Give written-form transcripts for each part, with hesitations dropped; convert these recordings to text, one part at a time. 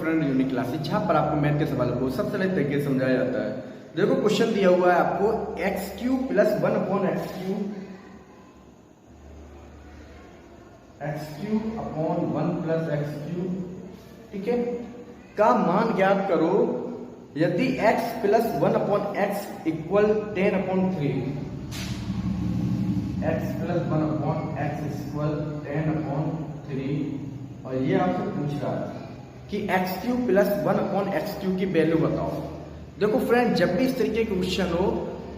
Friend unique classes, जहां पर आपको मैथ के सवालों को सबसे अलग तरीके से समझाया जाता है। देखो क्वेश्चन दिया हुआ है आपको x cube plus 1 upon x cube upon 1 plus x cube, ठीक है, का मान ज्ञात करो यदि x plus 1 upon x equal 10 upon 3, x plus 1 upon x equal 10 upon 3, और ये आपसे पूछ रहा है कि x cube plus 1 upon x cube की वैल्यू बताओ। देखो फ्रेंड, जब भी इस तरीके के क्वेश्चन हो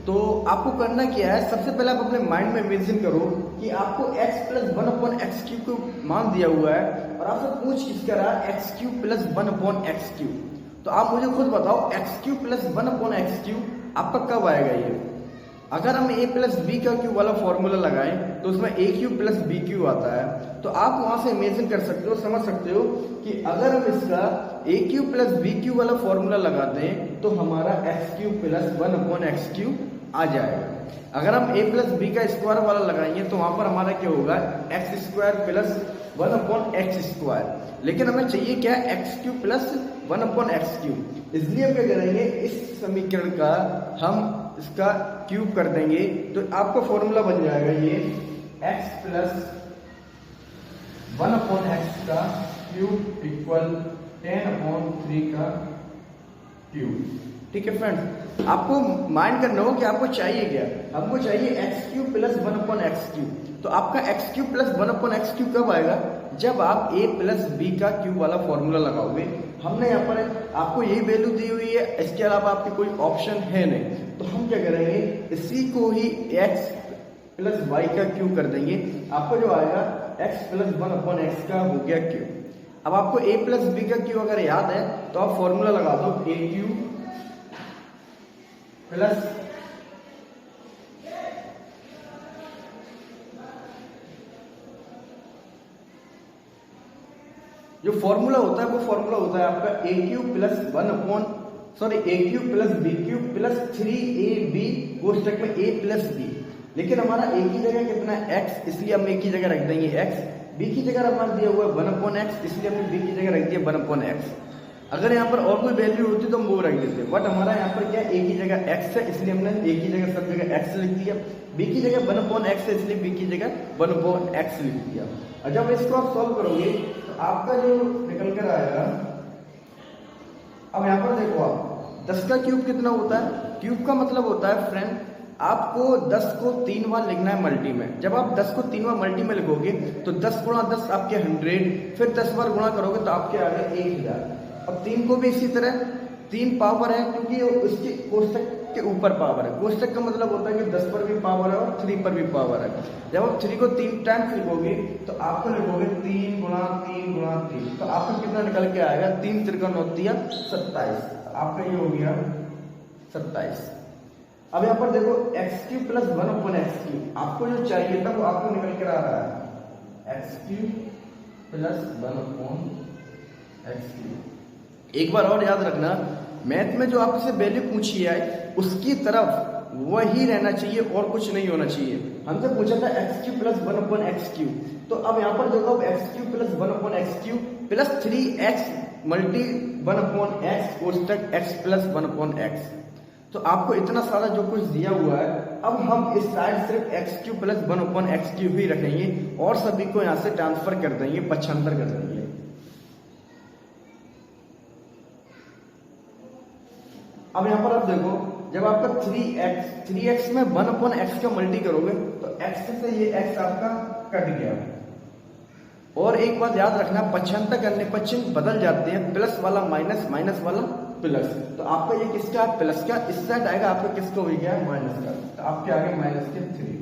तो आपको करना क्या है, सबसे पहले आप अपने माइंड में इमेजिन करो कि आपको x plus 1 upon x cube को मान दिया हुआ है और आपसे पूछ किसका रहा है x cube plus 1 upon x cube. तो आप मुझे खुद बताओ x cube plus 1 upon x cube आपका कब आएगा ये। अगर हम a प्लस बी का क्यूब वाला फॉर्मूला लगाएं तो उसमें a cube plus B cube आता है। तो आप वहां से इमेजिन कर सकते हो, समझ सकते हो कि अगर हम इसका a cube plus B cube वाला फॉर्मूला लगाते हैं तो हमारा x cube plus 1 upon x cube आ जाएगा। अगर हम a प्लस बी का स्क्वायर वाला लगाएंगे तो वहां पर हमारा क्या होगा x square plus 1 upon x square, लेकिन हमें चाहिए क्या x cube plus 1 upon x cube. इसलिए हम क्या करेंगे, इस समीकरण का हम इसका क्यूब कर देंगे तो आपका फॉर्मूला बन जाएगा ये x प्लस 1 अपॉन एक्स का क्यूब इक्वल 10 अपॉन 3 का क्यूब। ठीक है फ्रेंड्स, आपको माइंड करना हो कि आपको चाहिए क्या, हमको चाहिए x cube plus 1 upon x cube. तो आपका x cube plus 1 upon x cube कब आएगा, जब आप a प्लस बी का क्यूब वाला फॉर्मूला लगाओगे। हमने यहाँ पर आपको यही वैल्यू दी हुई है, इसके अलावा आपके कोई ऑप्शन है नहीं, तो हम क्या करेंगे इसी को ही x प्लस वाई का क्यूब कर देंगे। आपको जो आएगा x प्लस 1 अपॉन एक्स का हो गया क्यूब। अब आपको a प्लस बी का क्यूब अगर याद है तो आप फॉर्मूला लगा दो a क्यूब प्लस जो फॉर्मूला होता है वो फॉर्मूला होता है आपका a cube plus 1 upon a cube plus B cube plus 3ab कोष्टक में a प्लस b। लेकिन हमारा a की जगह कितना है x, इसलिए हम a की जगह रख देंगे x। b की जगह हमारा दिया हुआ है 1 अपॉन एक्स, इसलिए हमने b की जगह रख दिया 1 अपॉन एक्स। अगर यहाँ पर और कोई वैल्यू होती तो हम वो रख देते, बट हमारा यहाँ पर क्या a की जगह x है, इसलिए हमने a की जगह सब जगह x लिख दिया। b की जगह 1 अपॉन एक्स है, इसलिए b की जगह 1 अपॉन एक्स लिख दिया। और जब इसको आप सॉल्व करोगे तो आपका जो निकल कर आएगा, अब यहाँ पर देखो आप 10 का क्यूब कितना होता है, क्यूब का मतलब होता है फ्रेंड आपको 10 को 3 बार लिखना है मल्टी में। जब आप 10 को 3 बार मल्टी में लिखोगे तो 10 गुणा 10 आपके 100, फिर 10 बार गुणा करोगे तो आपके आ गए 1000। अब 3 को भी इसी तरह 3 पावर है क्योंकि उसके कोष्टक के ऊपर पावर है। कोष्टक का मतलब होता है कि 10 पर भी पावर है और 3 पर भी पावर है। जब आप 3 को 3 टाइम्स लिखोगे तो आपको लिखोगे 3 गुणा 3 गुणा 3, तो आपको कितना निकल के आएगा 3 त्रिकोण होती है 27। आपका ये हो गया 27। अब यहाँ पर देखो x cube plus 1 upon x cube, आपको जो चाहिए था वो आपको निकल कर आ रहा है x cube plus 1 upon x cube. एक बार और याद रखना, मैथ में जो आपसे वैल्यू पूछी है उसकी तरफ वही रहना चाहिए और कुछ नहीं होना चाहिए। हमसे पूछा था x cube plus 1 upon x cube, तो अब यहाँ पर देखो x cube plus 1 upon x cube plus 3x multi 1 upon x कोष्टक x प्लस 1 अपॉन एक्स। तो आपको इतना सारा जो कुछ दिया हुआ है, अब हम इस साइड सिर्फ x cube plus 1 upon x cube ही रखेंगे और सभी को यहाँ से ट्रांसफर कर देंगे, पक्षांतर कर देंगे। अब यहाँ पर आप देखो जब आपका 3x में 1 अपॉन एक्स का मल्टी करोगे तो x से ये x आपका कट गया। और एक बात याद रखना, पक्षांतर करने पर चिन्ह बदल जाते हैं, प्लस वाला माइनस, माइनस वाला प्लस। तो आपका ये किसका प्लस का, इस साइड आएगा आपका किसका हो गया माइनस का, तो आपके आगे माइनस के 3।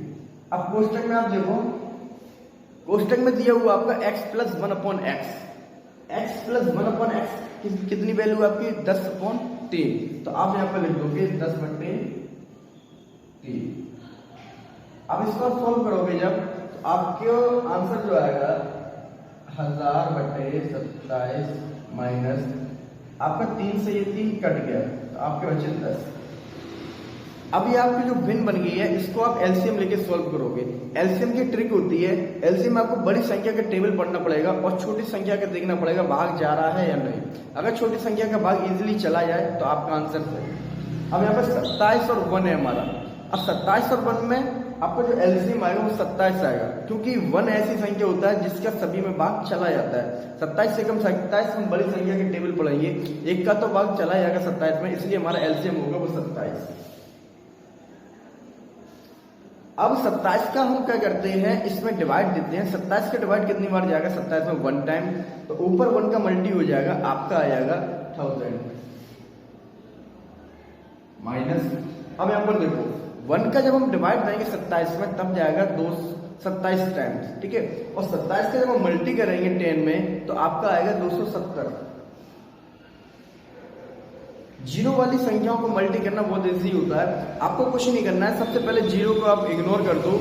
अब कोष्टक में आप देखो, कोष्टक में दिया हुआ आपका x plus 1 upon x, x plus 1 upon x कितनी वैल्यू आपकी 10 अपॉन 3, तो आप यहाँ पर लिख दोगे 10/3। अब इसको सॉल्व करोगे जब, तो आपके आंसर जो आएगा 1000/27 माइनस आपका 3 से ये 3 कट गया तो आपके बचे 10। अब ये आपकी जो भिन्न बन गई है इसको आप एलसीएम लेके सॉल्व करोगे। एलसीएम की ट्रिक होती है, एलसीएम में आपको बड़ी संख्या का टेबल पढ़ना पड़ेगा और छोटी संख्या का देखना पड़ेगा भाग जा रहा है या नहीं। अगर छोटी संख्या का भाग इजीली चला जाए तो आपका आंसर सही। अब यहाँ पर 27 और 1 है हमारा। अब 27 और 1 में आपका जो एलसीएम आएगा वो 27 आएगा, क्योंकि 1 ऐसी संख्या होता है जिसका सभी में भाग चला जाता है। 27 से कम 27 हम बड़ी संख्या के टेबल पढ़ेंगे, एक का तो भाग चला जाएगा 27 में, इसलिए हमारा एलसीएम होगा वो 27। अब 27 का हम क्या करते हैं, इसमें डिवाइड देते हैं। 27 का डिवाइड कितनी बार जाएगा, 27 में 1 टाइम, तो ऊपर 1 का मल्टी हो जाएगा, आपका आ जाएगा 1000 माइनस। अब यहाँ पर देखो 1 का जब हम डिवाइड करेंगे 27 में तब जाएगा 27 टाइम्स, ठीक है। और 27 का जब हम मल्टी करेंगे 10 में तो आपका आएगा 270। जीरो वाली संख्याओं को मल्टी करना बहुत इजी होता है, आपको कुछ नहीं करना है। सबसे पहले जीरो को आप इग्नोर कर दो,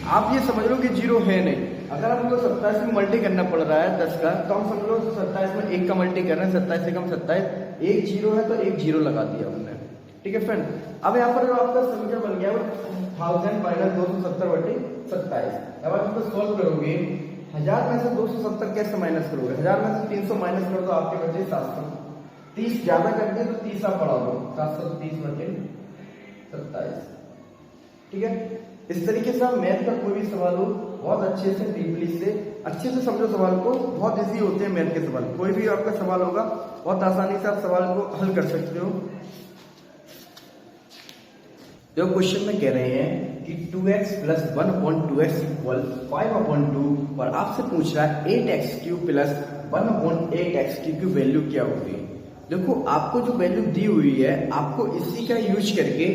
आप ये समझ लो कि जीरो है नहीं। अगर आपको 27 में मल्टी करना पड़ रहा है 10 का, तो हम समझ लो 27 में 1 का मल्टी कर रहे हैं, 27 से कम 27, एक जीरो है तो एक जीरो लगा दिया हमने, ठीक है फ्रेंड। अब यहाँ पर जो आपका संख्या बन गया वो 1000 माइनस 270/27। अब आप इसको सॉल्व करोगे, 1000 में से 270 कैसे माइनस करोगे, 1000 में से 300 माइनस कर दो, आपके बचे 700। 30 ज्यादा कर दिए तो 30 आप बढ़ा दो, 730/27, ठीक है। इस तरीके से आप मैथ का कोई भी सवाल हो बहुत अच्छे से डीपली से अच्छे से समझो सवाल को, बहुत इजी होते हैं मैथ के सवाल। कोई भी आपका सवाल होगा बहुत आसानी से आप सवाल को हल कर सकते हो। जो क्वेश्चन में कह रहे हैं कि 2x प्लस 1/2x इक्वल 5/2 और आपसे पूछ रहा है 8x³ प्लस 1/8x³ की वैल्यू क्या होगी। देखो आपको जो वैल्यू दी हुई है आपको इसी का यूज करके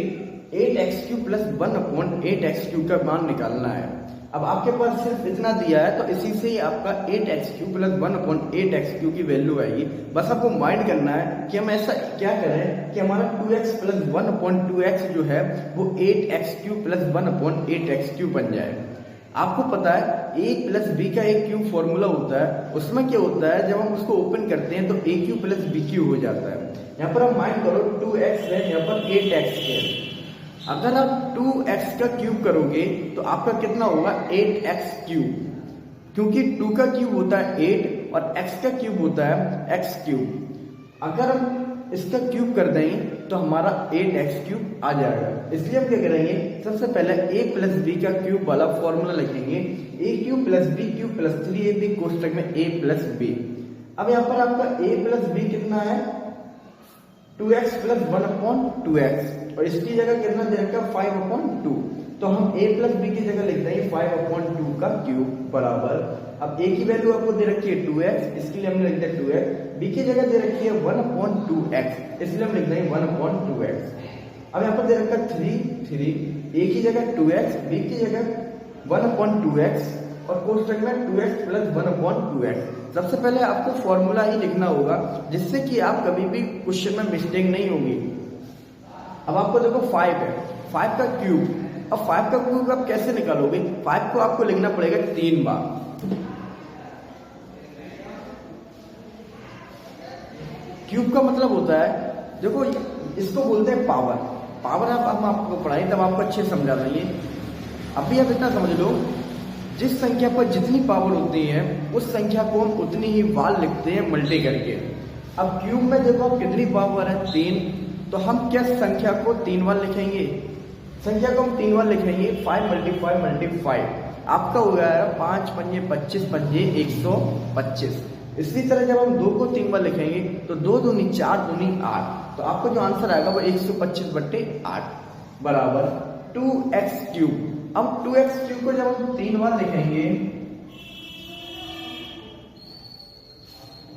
8x³ प्लस 1/8x³ का मान निकालना है। अब आपके पास सिर्फ इतना दिया है तो इसी से ही आपका 8x³ प्लस 1/8x³ की वैल्यू आएगी। बस आपको माइंड करना है कि हम ऐसा क्या करें कि हमारा 2x प्लस 1/2x जो है वो 8x³ प्लस 1/8x³ बन जाए। आपको पता है a प्लस b का एक क्यूब फॉर्मूला होता है, उसमें क्या होता है जब हम उसको ओपन करते हैं तो a³ प्लस b³ हो जाता है। यहाँ पर आप माइंड करो 2x है, यहाँ पर 8x है। अगर आप 2x का क्यूब करोगे तो आपका कितना होगा 8x³, क्योंकि 2 का क्यूब होता है 8 और x का क्यूब होता है x³। अगर हम इसका क्यूब कर देंगे तो हमारा 8x³ आ जाएगा। इसलिए हम क्या करेंगे, सबसे पहले a प्लस b का क्यूब वाला फॉर्मूला लिखेंगे, a³ plus b³ plus 3ab कोष्टक में a प्लस b। अब यहाँ पर आपका a प्लस b कितना है 2x प्लस 1/2x, और इसकी जगह कितना दे रखा है 5/2। तो हम a प्लस b की जगह लिख देंगे 5/2 का क्यूब बराबर, अब a की वैल्यू आपको दे रखी है 2x, इसके लिए हमने लिख दिया 2x, b की जगह दे रखी है 1/2x, इसलिए हम लिख देंगे 1/2x। अब यहाँ पर दे रखा है 3, a की जगह 2x, b की जगह 1/2x और कोष्टक में 2x प्लस 1/2x। सबसे पहले आपको फॉर्मूला ही लिखना होगा जिससे कि आप कभी भी क्वेश्चन में मिस्टेक नहीं होगी। अब आपको देखो 5 है, 5 का क्यूब, अब 5 का क्यूब आप कैसे निकालोगे, 5 को आपको लिखना पड़ेगा 3 बार। क्यूब का मतलब होता है, देखो इसको बोलते हैं पावर। पावर आप हम आपको पढ़ाएं तब आपको अच्छे समझा देंगे। अभी आप इतना समझ लो, जिस संख्या पर जितनी पावर होती है उस संख्या को हम उतनी ही बार लिखते हैं मल्टी करके। अब क्यूब में देखो आप कितनी पावर है 3, तो हम क्या संख्या को 3 बार लिखेंगे, संख्या को हम 3 बार लिखेंगे 5 × 5 × 5, आपका हो गया 5 × 5 = 25, 5 × 125। इसी तरह जब हम 2 को 3 बार लिखेंगे तो 2 दूनी 4, दूनी 8, तो आपको जो आंसर आएगा वो 125/8 बराबर 2x³। अब 2x³ को जब हम 3 बार लिखेंगे,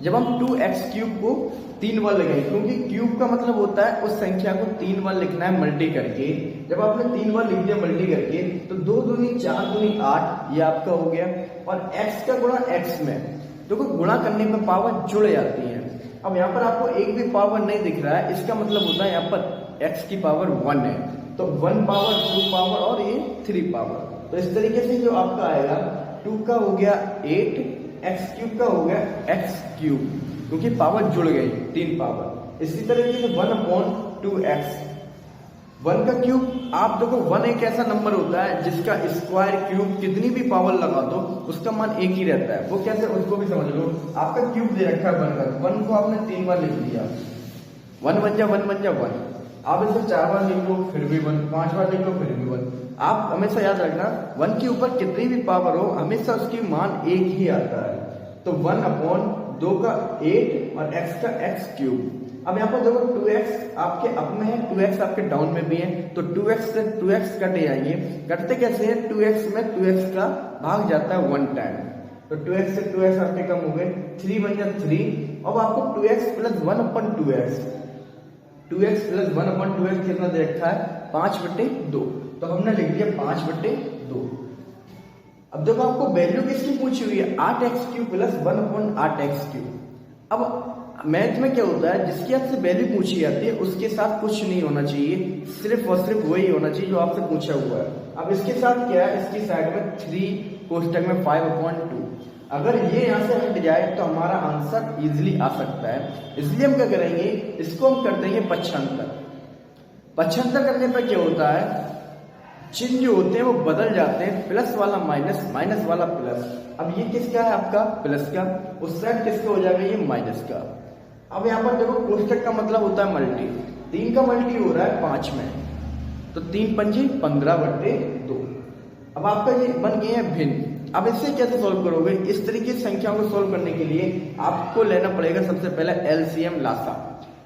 जब हम 2x³ को 3 बार लिखेंगे, क्योंकि क्यूब का मतलब होता है उस संख्या को 3 बार लिखना है मल्टी करके। जब आपने 3 बार लिख दिया मल्टी करके तो 2 दूनी 4, दूनी 8, ये आपका हो गया। और x का गुणा x में, देखो गुणा करने में पावर जुड़ जाती है। अब यहाँ पर आपको एक भी पावर नहीं दिख रहा है, इसका मतलब होता है यहाँ पर x की पावर 1 है, तो 1 पावर 2 पावर और ये 3 पावर। तो इस तरीके से जो आपका आएगा 2 का हो गया 8, x³ का हो गया x³, क्योंकि पावर जुड़ गई 3 पावर। इसी तरीके से 1/2x, 1 का क्यूब, आप देखो 1 एक ऐसा नंबर होता है जिसका स्क्वायर क्यूब कितनी भी पावर लगा दो उसका मान एक ही रहता है। वो कैसे, उसको भी समझ लो। आपका क्यूब दे रखा है 1 का, 1 को आपने 3 बार लिख लिया, 1 बन जा 1 बन जा 1। आप इसे 4 बार लिख लो फिर भी 1, 5 बार लिख लो फिर भी 1। आप हमेशा याद रखना 1 के ऊपर कितनी भी पावर हो हमेशा उसकी मान एक ही आता है। तो 1/2 का 8 और x का x क्यूब। अब यहाँ पर देखो 2x आपके अप में है, 2x आपके डाउन में भी है, तो 2x से 2x कटे जाएंगे। कटते कैसे है, 2x में 2x का भाग जाता है 1 टाइम, तो 2x से 2x आपके कम हो गए, 3 बन जा 3। अब आपको 2x plus 1/2x, 2x plus 1/2x कितना दे रखा है, 5/2। तो हमने लिख दिया 5/2। अब देखो आपको वैल्यू किसकी पूछी हुई है, 8x³ प्लस 1/8x³। अब मैथ में क्या होता है, जिसकी आपसे वैल्यू पूछी जाती है उसके साथ कुछ नहीं होना चाहिए, सिर्फ और सिर्फ वही होना चाहिए जो आपसे पूछा हुआ है। अब इसके साथ क्या है, इसकी साइड में 3 कोष्टक में 5/2। अगर ये यहाँ से हट जाए तो हमारा आंसर इजीली आ सकता है। इसलिए हम क्या करेंगे, इसको हम कर देंगे 75। 75 करने पर क्या होता है, चिन्ह जो होते हैं वो बदल जाते हैं, प्लस वाला माइनस, माइनस वाला प्लस। अब ये किसका है, आपका प्लस का, उस साइड किसका हो जाएगा, ये माइनस का। अब यहाँ पर देखो कोष्टक का मतलब होता है मल्टी, 3 का मल्टी हो रहा है 5 में, तो 3 पंजे 15/2। अब आपका ये बन गया है भिन्न। अब इससे कैसे सॉल्व करोगे, इस तरीके की संख्याओं को सॉल्व करने के लिए आपको लेना पड़ेगा सबसे पहले एलसीएम लासा।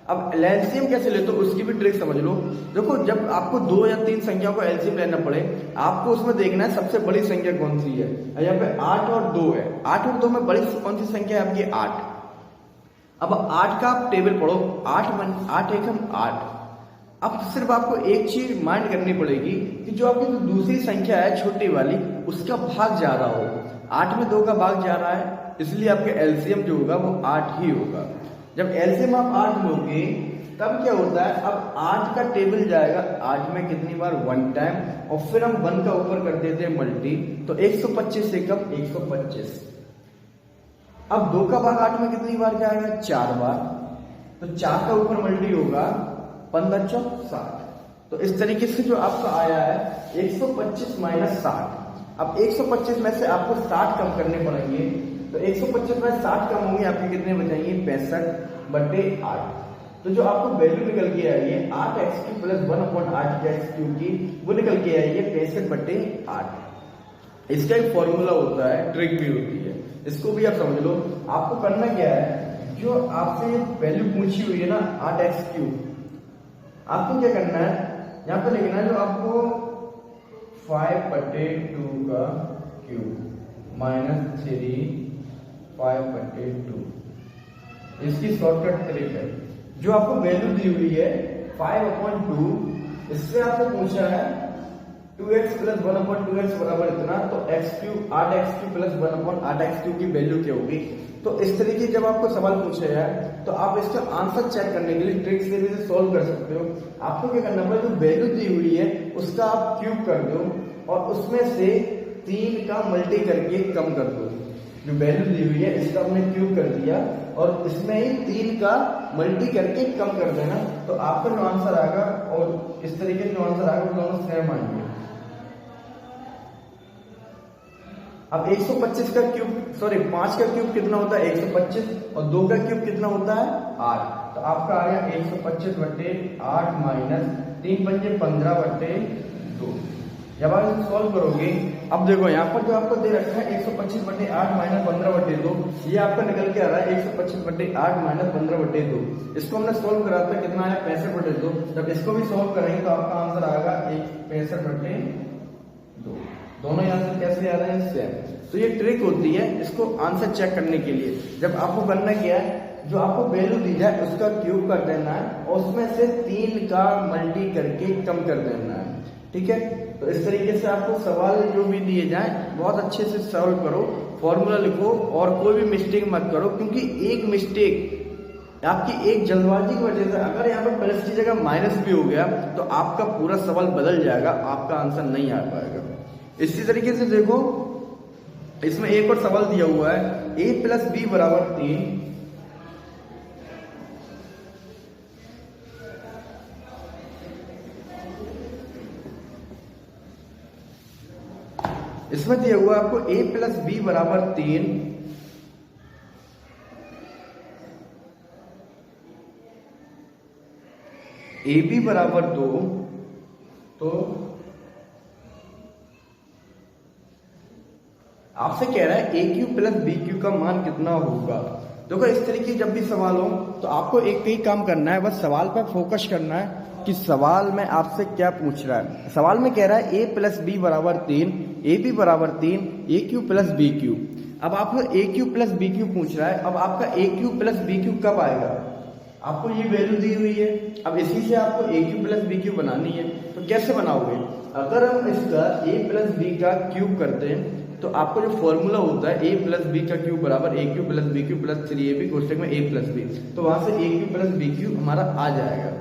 अब एलसीएम कैसे लेते हो उसकी भी ट्रिक समझ लो। देखो जब आपको 2 या 3 संख्याओं को एलसीएम लेना पड़े, आपको उसमें देखना है सबसे बड़ी संख्या कौन सी है। यहाँ पे 8 और 2 है, 8 और 2 में बड़ी कौन सी संख्या है आपकी, 8। अब 8 का आप टेबल पढ़ो, 8 एकम 8। अब सिर्फ आपको एक चीज माइंड करनी पड़ेगी कि जो आपकी जो दूसरी संख्या है छोटी वाली, उसका भाग जा रहा हो। 8 में 2 का भाग जा रहा है, इसलिए आपके एलसीएम जो होगा वो 8 ही होगा। जब एलसीएम आप 8 लोगे तब क्या होता है, अब 8 का टेबल जाएगा 8 में कितनी बार, 1 टाइम, और फिर हम 1 का ऊपर कर देते हैं मल्टी, तो 125 से कम 125। अब 2 का भाग 8 में कितनी बार जाएगा, 4 बार, तो 4 का ऊपर मल्टी होगा 15 चौक 60। तो इस तरीके से जो आपका आया है 125 माइनस 60। अब 125 में से आपको 60 कम करने पड़ेंगे, तो 125 में 60 कम होंगे, आपके कितने बचेंगे, 65/8। तो जो आपको वैल्यू निकल के आई है 8x³ प्लस 1/8x³ की, वो निकल के आई है 65/8। इसका एक फॉर्मूला होता है, ट्रिक भी होती है, इसको भी आप समझ लो। आपको करना क्या है, जो आपसे वैल्यू पूछी हुई है ना 8x³, आपको क्या करना है, यहाँ पे लिखना है जो आपको 5/2 का क्यूब माइनस 3 5/2, इसकी शॉर्टकट ट्रिक है। जो आपको वैल्यू दी हुई है 5/2, इससे आपसे पूछा है 2x प्लस 1/2x बराबर इतना, तो x³ 8x³ प्लस 1/8x³ की वैल्यू क्या होगी। तो इस तरीके जब आपको सवाल पूछा जाए तो आप इसका आंसर चेक करने के लिए ट्रिक से भी सॉल्व कर सकते हो। आपको क्या करना पड़ेगा, जो वैल्यू दी हुई है उसका आप क्यूब कर दो और उसमें से 3 का मल्टी करके कम कर दो। जो वैल्यू दी हुई है इसका हमने क्यूब कर दिया और इसमें ही 3 का मल्टी करके कम कर देना, तो आपका जो आंसर आएगा और इस तरीके से जो आंसर आएगा वो दोनों सेम आएंगे। अब 125 का क्यूब, सॉरी 5 का क्यूब कितना होता है 125, और 2 का क्यूब कितना होता है 8, तो आपका आ गया 125/8 माइनस 3 पंजे 15/2। जब आप इसे सॉल्व करोगे, अब देखो यहाँ पर जो आपको दे रखा है 125/8 माइनस 15/2, ये आपका निकल के आ रहा है 125/8 माइनस 15/2। इसको हमने सॉल्व करा था, कितना आया 65/2। जब इसको भी सॉल्व करेंगे तो आपका आंसर आएगा 65/2। दोनों आंसर कैसे आ रहे हैं, सेम। तो ये ट्रिक होती है इसको आंसर चेक करने के लिए। जब आपको करना क्या है, जो आपको वैल्यू दी जाए उसका क्यूब कर देना है और उसमें से 3 का मल्टी करके कम कर देना है, ठीक है। तो इस तरीके से आपको सवाल जो भी दिए जाए बहुत अच्छे से सॉल्व करो, फॉर्मूला लिखो और कोई भी मिस्टेक मत करो, क्योंकि एक मिस्टेक आपकी एक जल्दबाजी की वजह से, अगर यहाँ पर प्लस की जगह माइनस भी हो गया तो आपका पूरा सवाल बदल जाएगा, आपका आंसर नहीं आ पाएगा। इसी तरीके से देखो इसमें एक और सवाल दिया हुआ है a प्लस बी बराबर 3, इसमें दिया हुआ आपको a प्लस बी बराबर 3, ए बी बराबर 2, तो आपसे कह रहा है a cube plus b Q का मान कितना होगा। देखो इस तरीके जब भी सवाल हो तो आपको एक ही काम करना है, बस सवाल पर फोकस करना है कि सवाल में आपसे क्या पूछ रहा है। सवाल में कह रहा है a प्लस बी बराबर 3, ए बी बराबर 3, ए क्यू प्लस बी क्यू। अब आपको a cube plus b Q पूछ रहा है। अब आपका ए क्यू प्लस बी क्यू कब आएगा, आपको ये वैल्यू दी हुई है। अब इसी से आपको a cube plus b cube बनानी है, तो कैसे बनाओगे? अगर हम इसका ए प्लस बी का क्यूब करते हैं तो आपको जो फॉर्मूला होता है ए प्लस बी का क्यूब बराबर a cube plus b cube plus 3ab कोष्टक में ए प्लस बी, तो वहां से a cube plus b cube हमारा आ जाएगा।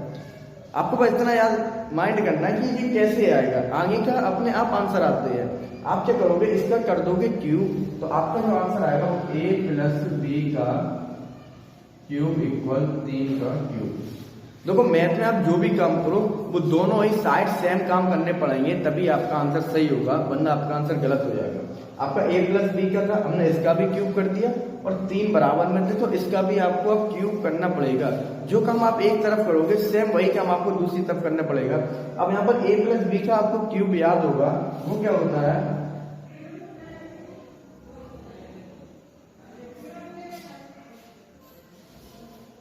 आपको बस इतना याद माइंड करना है कि ये कैसे आएगा, आगे का अपने आप आंसर आते हैं। आप क्या करोगे, इसका कर दोगे क्यूब, तो आपका जो आंसर आएगा वो ए प्लस बी का क्यूब इक्वल 3 का क्यूब। देखो मैथ में आप जो भी काम करो वो दोनों ही साइड सेम काम करने पड़ेंगे, तभी आपका आंसर सही होगा, वरना आपका आंसर गलत हो जाएगा। आपका a प्लस बी का था, हमने इसका भी क्यूब कर दिया और 3 बराबर में थे तो इसका भी आपको अब क्यूब करना पड़ेगा। जो काम आप एक तरफ करोगे सेम वही काम आपको दूसरी तरफ करना पड़ेगा। अब यहाँ पर a प्लस बी का आपको क्यूब याद होगा, वो क्या होता है,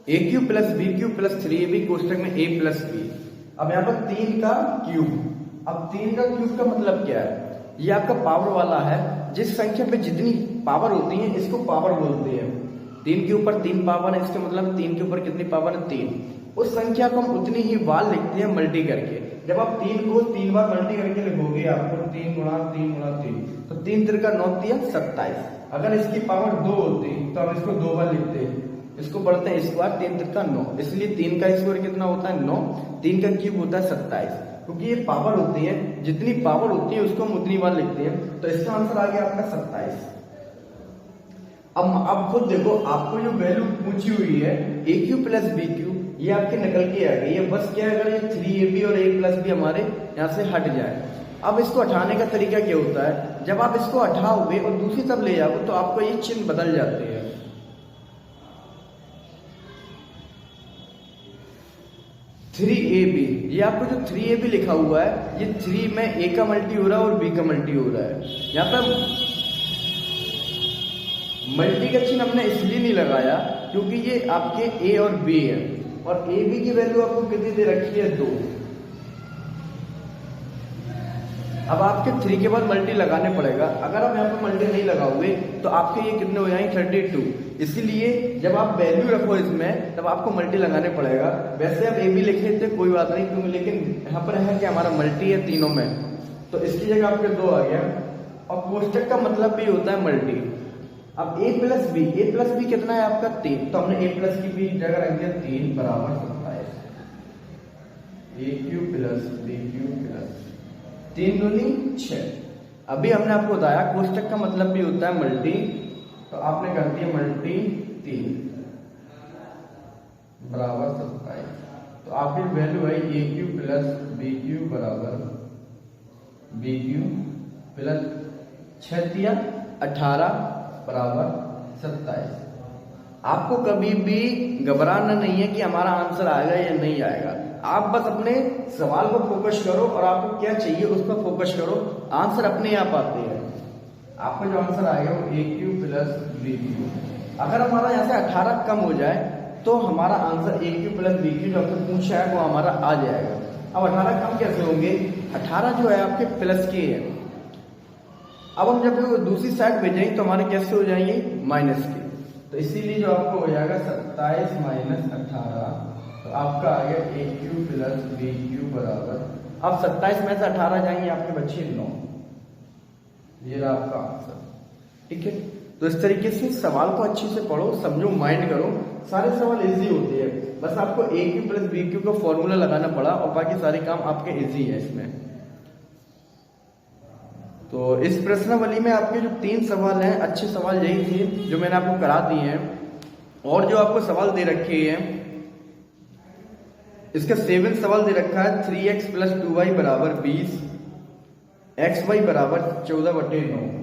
a cube plus b cube plus 3ab कोष्टक में a प्लस बी। अब यहाँ पर 3 का क्यूब। अब 3 का क्यूब का मतलब क्या है, ये आपका पावर वाला है। जिस संख्या पे जितनी पावर होती है इसको पावर बोलते हैं। 3 के ऊपर 3 पावर है, इसका मतलब 3 के ऊपर कितनी पावर है, 3। उस संख्या को हम उतनी ही बार लिखते हैं मल्टी करके। जब आप 3 को 3 बार मल्टी करके लिखोगे आपको 3 गुणा 3 गुणा 3, तो 3 3 का 9 3 27। अगर इसकी पावर 2 होती तो हम इसको 2 बार लिखते हैं, इसको बढ़ते हैं स्क्वायर, 3 3 का 9, इसलिए 3 का स्क्वायर कितना होता है 9, 3 का क्यूब होता है 27। क्योंकि ये पावर होती है, जितनी पावर होती है उसको हम उतनी बार लिखते हैं, तो इसका आंसर आ गया आपका 27। अब खुद देखो, आपको जो वैल्यू पूछी हुई है a cube plus b Q, ये आपके निकल के आ गई है। बस क्या है, अगर ये 3ab और a प्लस बी हमारे यहाँ से हट जाए। अब इसको हटाने का तरीका क्या होता है, जब आप इसको हटाओगे और दूसरी तरफ ले जाओगे तो आपको ये चिन्ह बदल जाते हैं। 3ab, ये आपको जो 3ab लिखा हुआ है, ये 3 में a का मल्टी हो रहा है और b का मल्टी हो रहा है। यहाँ पर मल्टी का चिन्ह हमने इसलिए नहीं लगाया क्योंकि ये आपके a और b है, और a b की वैल्यू आपको कितनी दे रखी है, 2। अब आपके 3 के बाद मल्टी लगाने पड़ेगा। अगर आप यहाँ पर मल्टी नहीं लगाओगे तो आपके ये कितने हो जाएंगे, 32। इसीलिए जब आप वैल्यू रखो इसमें तब आपको मल्टी लगाने पड़ेगा। वैसे आप ए बी लिखे थे कोई बात नहीं क्योंकि, लेकिन यहाँ पर है कि हमारा मल्टी है तीनों में, तो इसकी जगह आपके 2 आ गया। और कोष्टक का मतलब भी होता है मल्टी। अब a प्लस बी कितना है आपका 3, तो हमने a प्लस की भी जगह रख दिया 3 बराबर 27। A cube plus b cube plus 3 दूनी 6। अभी हमने आपको बताया कोष्टक का मतलब भी होता है मल्टी, तो आपने कर दिया मल्टी 3 बराबर 27। तो आपकी वैल्यू है a cube plus b Q बराबर बी क्यू प्लस 6 18 बराबर 27। आपको कभी भी घबराना नहीं है कि हमारा आंसर आएगा या नहीं आएगा। आप बस अपने सवाल पर फोकस करो और आपको क्या चाहिए उस पर फोकस करो, आंसर अपने आप आते हैं। आपका जो आंसर आएगा वो ए क्यू प्लस बी क्यू। अगर हमारा यहाँ से 18 कम हो जाए तो हमारा answer a cube plus b cube जो आपसे पूछा है वो हमारा आ जाएगा। अब 18 कम कैसे होंगे, 18 जो है आपके प्लस के है। अब हम जब दूसरी साइड भेजेंगे तो हमारे कैसे हो जाएंगे, माइनस के। तो इसीलिए जो आपको हो जाएगा 27 माइनस 18, तो आपका आ गया ए क्यू प्लस बी क्यू बराबर, अब 27 में से 18 जाएंगे आपके बच्चे 9। ये रहा आपका आंसर, ठीक है। तो इस तरीके से सवाल को अच्छे से पढ़ो, समझो, माइंड करो। सारे सवाल इजी होते हैं, बस आपको a cube plus b Q का फॉर्मूला लगाना पड़ा और बाकी सारे काम आपके इजी है इसमें। तो इस प्रश्नावली में आपके जो 3 सवाल हैं, अच्छे सवाल यही थे जो मैंने आपको करा दिए हैं। और जो आपको सवाल दे रखे हैं, इसका 7 सवाल दे रखा है 3x प्लस 2y बराबर 20, एक्स वाई बराबर 14/9।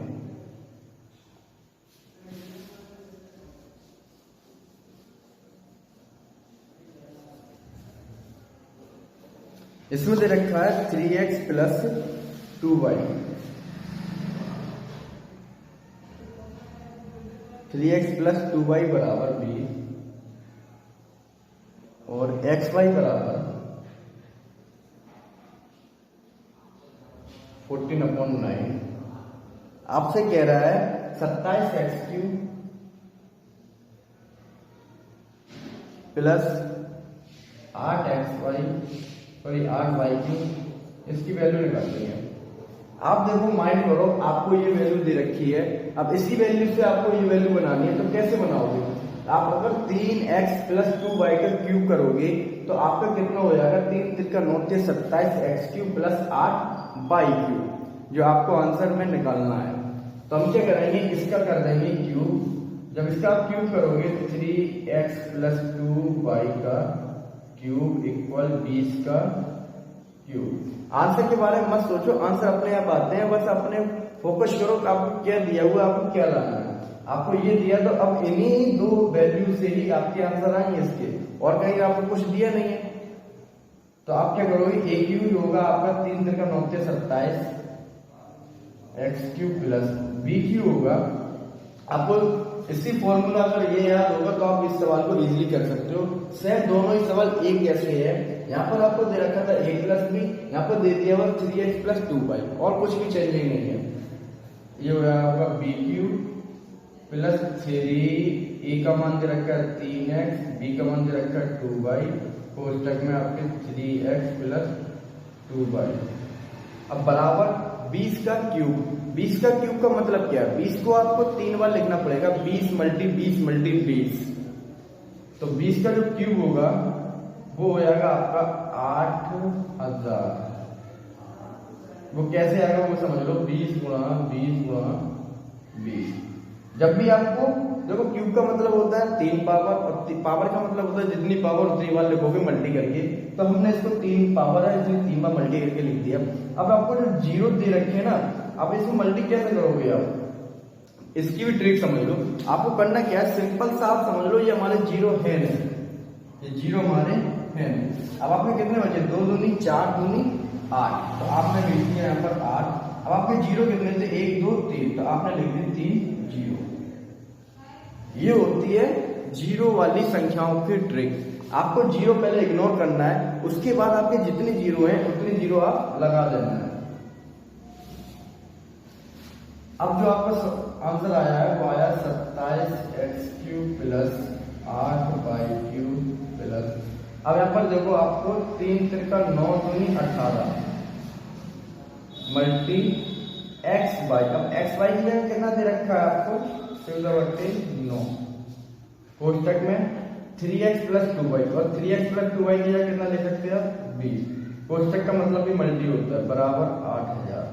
इसमें दे रखा है 3x plus 2y, 3x plus 2y बराबर 20 और xy बराबर 14/9। आपसे कह रहा है 27x³ plus 8xy sorry 8y³, इसकी वैल्यू निकालनी है। आप देखो माइंड करो, आपको ये वैल्यू दे रखी है, अब इसी वैल्यू से आपको ये वैल्यू बनानी है, तो कैसे बनाओगे? आप अगर 3x प्लस 2y का क्यूब करोगे तो आपका कितना हो जाएगा? 3 तिरका 9 के 27x³ प्लस 8y³, जो आपको आंसर में निकालना है। तो हम क्या करेंगे, इसका कर देंगे क्यूब। जब इसका आप क्यूब करोगे तो 3x प्लस 2y का क्यूब इक्वल 20 का क्यूब। आंसर के बारे में मत सोचो, आंसर अपने आप आते हैं, बस अपने फोकस करो कि आपको क्या दिया हुआ, आपको क्या लाना है। आपको ये दिया तो अब इन्हीं दो वैल्यू से ही आपके आंसर आएंगे इसके, और कहीं आपको कुछ दिया नहीं है। तो आप क्या करोगे, ए क्यूब होगा आपका 3 तिरका 9 के 27 x³ प्लस बी क्यूब होगा। आपको इसी फॉर्मूला अगर ये याद होगा तो आप इस सवाल को इजीली कर सकते हो। सेम दोनों ही सवाल एक जैसे है। यहाँ पर आपको दे रखा था a प्लस बी, यहाँ पर दे दिया हुआ 3x प्लस 2y, और कुछ भी चेंजिंग नहीं है। ये हो गया आपका बी क्यूब प्लस 3, ए का मान दे रखा है 3x, बी का मान दे रखा है 2y, कोष्टक में आपके 3x प्लस 2y। अब बराबर 20 का क्यूब। 20 का क्यूब का मतलब क्या है? 20 को आपको 3 बार लिखना पड़ेगा, 20 मल्टी 20 मल्टी 20। तो 20 का जो क्यूब होगा वो हो जाएगा आपका 8000। वो कैसे आएगा वो समझ लो, 20 गुणा 20 गुणा 20। जब भी आपको देखो, क्यूब का मतलब होता है 3 पावर, और पावर का मतलब होता है जितनी पावर उतनी बार लिखोगे मल्टी करके। तो हमने इसको 3 पावर है इसलिए 3 बार मल्टी करके लिख दिया। अब आपको जो जीरो दे रखे हैं ना, अब इसको मल्टी कैसे करोगे आप? इसकी भी ट्रिक समझ लो। आपको करना क्या है, सिंपल सा आप समझ लो, ये हमारे जीरो है नहीं, ये जीरो हमारे है नहीं। अब आपके कितने बचे? 2 दूनी 4 दूनी 8, तो आपने लिख दिया यहाँ पर 8। अब आपके जीरो कितने थे? 1 2 3, तो आपने लिख दी 3 जीरो। ये होती है जीरो वाली संख्याओं की ट्रिक। आपको जीरो पहले इग्नोर करना है, उसके बाद आपके जितने जीरो हैं उतने जीरो आप लगा देना है। अब जो आपका आंसर आया है वो आया 27x³ प्लस 8y³ प्लस, अब यहाँ पर देखो आपको 3 तिरका 9 दूनी 18 मल्टी xy। अब xy की जगह कितना दे रखा है आपको? 14/9, कोष्टक में 3x प्लस 2y, और 3x प्लस 2y की जगह कितना ले सकते हैं आप? 20। कोष्टक का मतलब भी मल्टी होता है, बराबर 8000।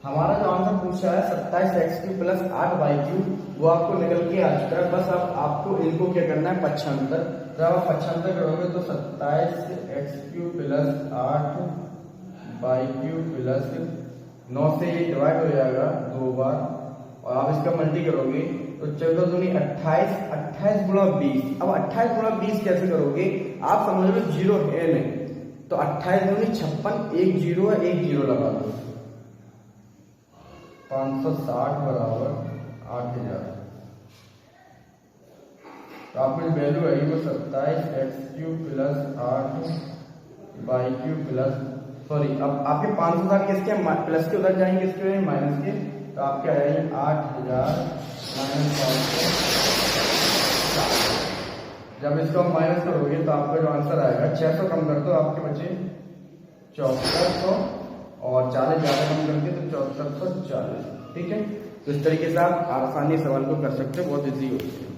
हमारा जो आंसर पूछा है 27x³ प्लस 8y³, वो आपको निकल के आ चुका है। बस आपको इनको क्या करना है, पक्षांतर। जब आप पक्षांतर करोगे तो 27x³ प्लस 8y³ प्लस 9 से ये डिवाइड हो जाएगा 2 बार, और आप इसका मल्टी करोगे तो 14 दूनी 28, 28 गुणा 20। अब 28 गुणा 20 कैसे करोगे? आप समझ लो जीरो है नहीं, तो 28 दूनी 56, एक जीरो है, एक जीरो लगा दो, 560 बराबर 8000। तो आपकी वैल्यू आई वो 27x³ plus 8y³ plus, sorry अब आपके 560 किसके प्लस के उधर जाएंगे, किसके माइनस के, तो आपके आएंगे 8000 माइनस 560। जब इसको हम माइनस करोगे तो आपका जो आंसर आएगा 600 कम कर दो, आपके बचे 6400, और 40 ज्यादा कम करके तो 6440। ठीक है, तो इस तरीके से आप आसानी सवाल को कर सकते हो, बहुत इजी होती है।